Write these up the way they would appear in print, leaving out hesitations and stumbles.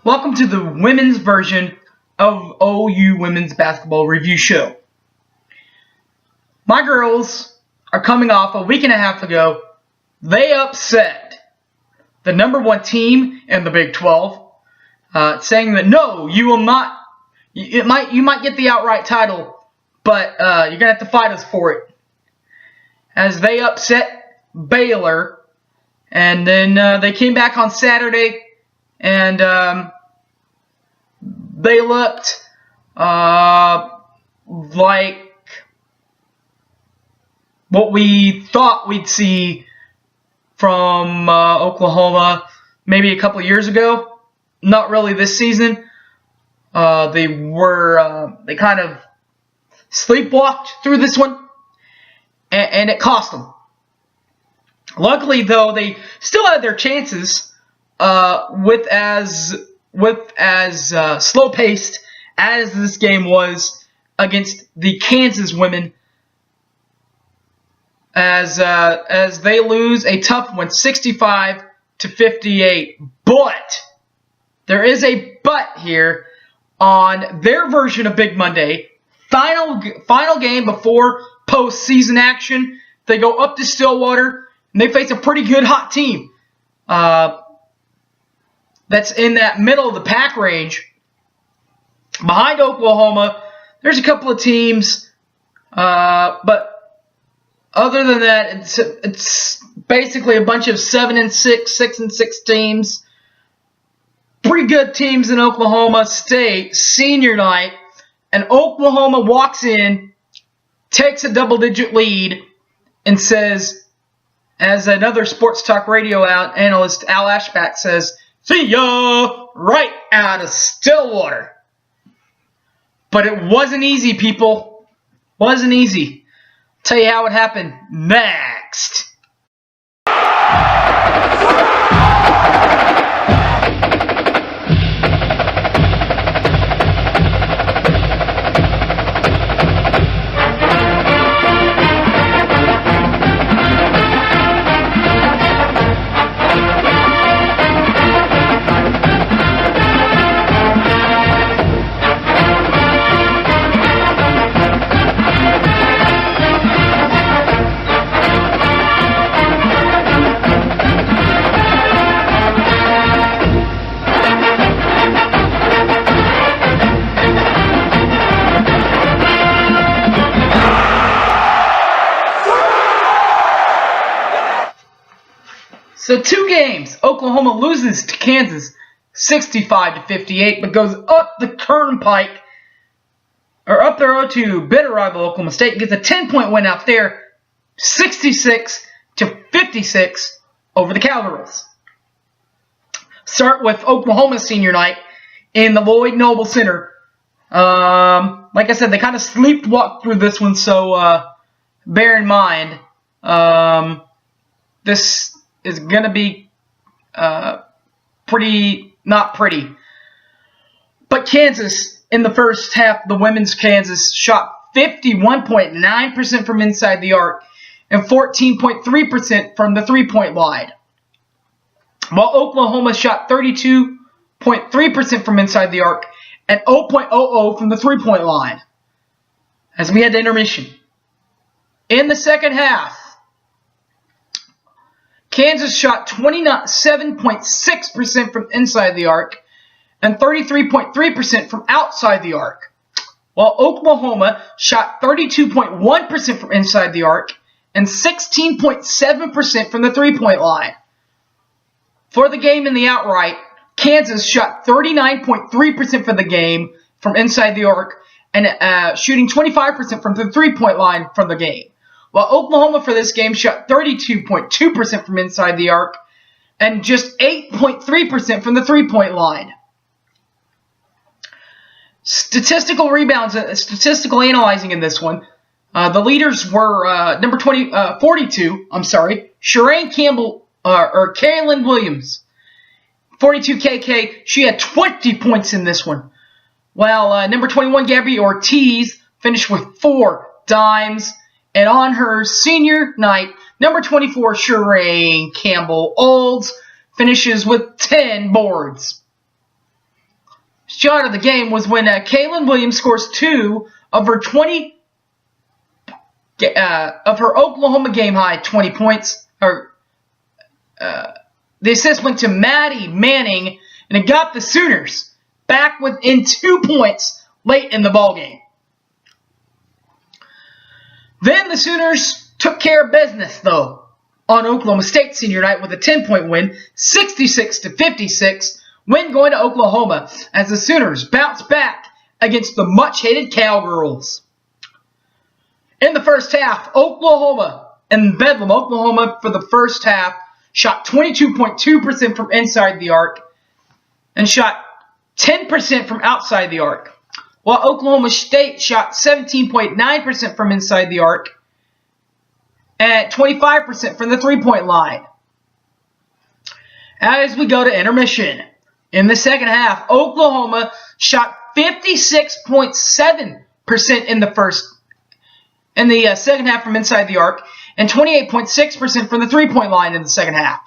Welcome to the women's version of OU Women's Basketball Review Show. My girls are coming off a week and a half ago. They upset the number one team in the Big 12, saying that no, you will not. You might get the outright title, but you're gonna have to fight us for it. As they upset Baylor, and then they came back on Saturday, and they looked like what we thought we'd see from Oklahoma maybe a couple years ago. Not really this season. They kind of sleepwalked through this one, and it cost them. Luckily, though, they still had their chances with as slow-paced as this game was against the Kansas women, as they lose a tough one, 65-58. But there is a but here on their version of Big Monday. Final game before postseason action. They go up to Stillwater, and they face a pretty good hot team that's in that middle of the pack range. Behind Oklahoma, there's a couple of teams, but other than that, it's basically a bunch of 7-6, 6-6 teams. Pretty good teams in Oklahoma State senior night, and Oklahoma walks in, takes a double-digit lead, and says, as another sports talk radio analyst, Al Ashback, says, "See ya!" right out of Stillwater. But it wasn't easy, people. Wasn't easy. Tell you how it happened next. So 2 games. Oklahoma loses to Kansas 65-58, but goes up the turnpike, or up the road to bitter rival Oklahoma State, gets a 10-point win out there, 66-56 over the Cowgirls. Start with Oklahoma senior night in the Lloyd Noble Center. Like I said, they kind of sleepwalked through this one, so bear in mind, this is going to be not pretty. But Kansas, in the first half, the women's Kansas shot 51.9% from inside the arc and 14.3% from the three-point line, while Oklahoma shot 32.3% from inside the arc and 0.00 from the three-point line, as we had intermission. In the second half, Kansas shot 27.6% from inside the arc and 33.3% from outside the arc, while Oklahoma shot 32.1% from inside the arc and 16.7% from the three-point line. For the game in the outright, Kansas shot 39.3% for the game from inside the arc and shooting 25% from the three-point line from the game, while Oklahoma for this game shot 32.2% from inside the arc and just 8.3% from the three-point line. Statistical rebounds, statistical analyzing in this one, the leaders were number 42, Shereen Campbell, or Kaylin Williams, 42 KK. She had 20 points in this one, while number 21, Gabby Ortiz, finished with 4 dimes. And on her senior night, number 24, Shereen Campbell Olds, finishes with 10 boards. shot of the game was when Kaylin Williams scores 2 of her Oklahoma game high 20 points. The assist went to Maddie Manning, and it got the Sooners back within 2 points late in the ballgame. Then the Sooners took care of business, though, on Oklahoma State senior night with a 10-point win, 66-56, win going to Oklahoma as the Sooners bounced back against the much-hated Cowgirls. In the first half, Oklahoma for the first half shot 22.2% from inside the arc and shot 10% from outside the arc, while Oklahoma State shot 17.9% from inside the arc and 25% from the three-point line. As we go to intermission, in the second half, Oklahoma shot 56.7% in the second half from inside the arc and 28.6% from the three-point line in the second half,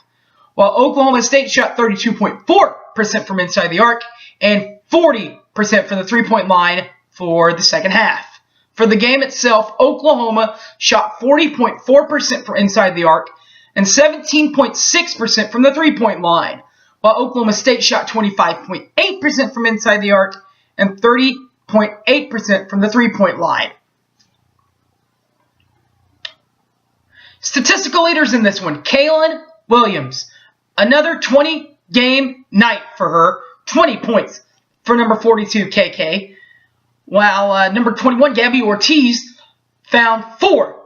while Oklahoma State shot 32.4% from inside the arc and 40% from the three-point line for the second half. For the game itself, Oklahoma shot 40.4% from inside the arc and 17.6% from the three-point line, while Oklahoma State shot 25.8% from inside the arc and 30.8% from the three-point line. Statistical leaders in this one, Kaylin Williams. Another 20-game night for her, 20 points for number 42, KK. While number 21, Gabby Ortiz, found 4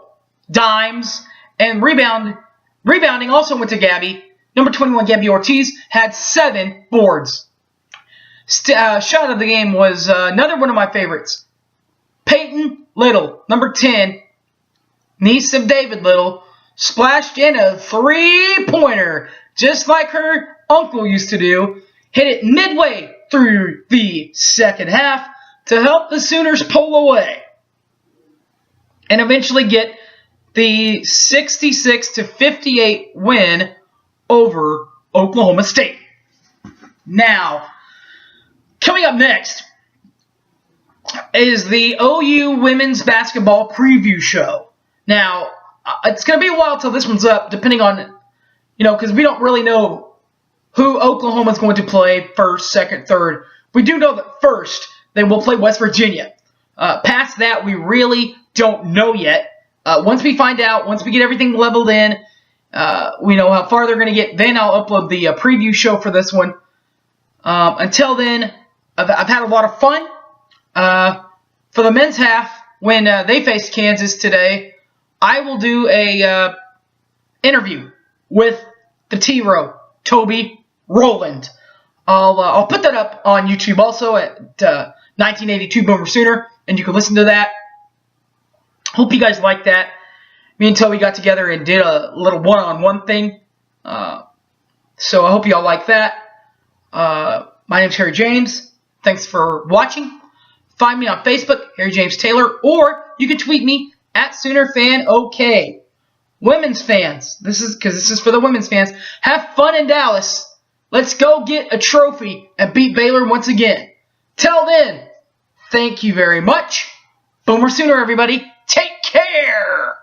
dimes, and rebounding also went to Gabby. Number 21, Gabby Ortiz, had 7 boards. Shot of the game was another one of my favorites. Peyton Little, number 10, niece of David Little, splashed in a 3-pointer, just like her uncle used to do. Hit it midway through the second half to help the Sooners pull away and eventually get the 66-58 win over Oklahoma State. Now, coming up next is the OU women's basketball preview show. Now, it's going to be a while till this one's up, depending on, because we don't really know who Oklahoma's going to play first, second, third. We do know that first they will play West Virginia. Past that, we really don't know yet. Once we find out, once we get everything leveled in, we know how far they're going to get, then I'll upload the preview show for this one. Until then, I've had a lot of fun. For the men's half, when they face Kansas today, I will do a interview with the T-Row, Toby Rowland. I'll put that up on YouTube also at 1982 Boomer Sooner, and you can listen to that. Hope you guys like that. Me and Toby got together and did a little one-on-one thing. So I hope you all like that. My name's Harry James. Thanks for watching. Find me on Facebook, Harry James Taylor, or you can tweet me at SoonerFanOK. Women's fans, this is for the women's fans. Have fun in Dallas. Let's go get a trophy and beat Baylor once again. Till then, thank you very much. Boomer Sooner, everybody. Take care.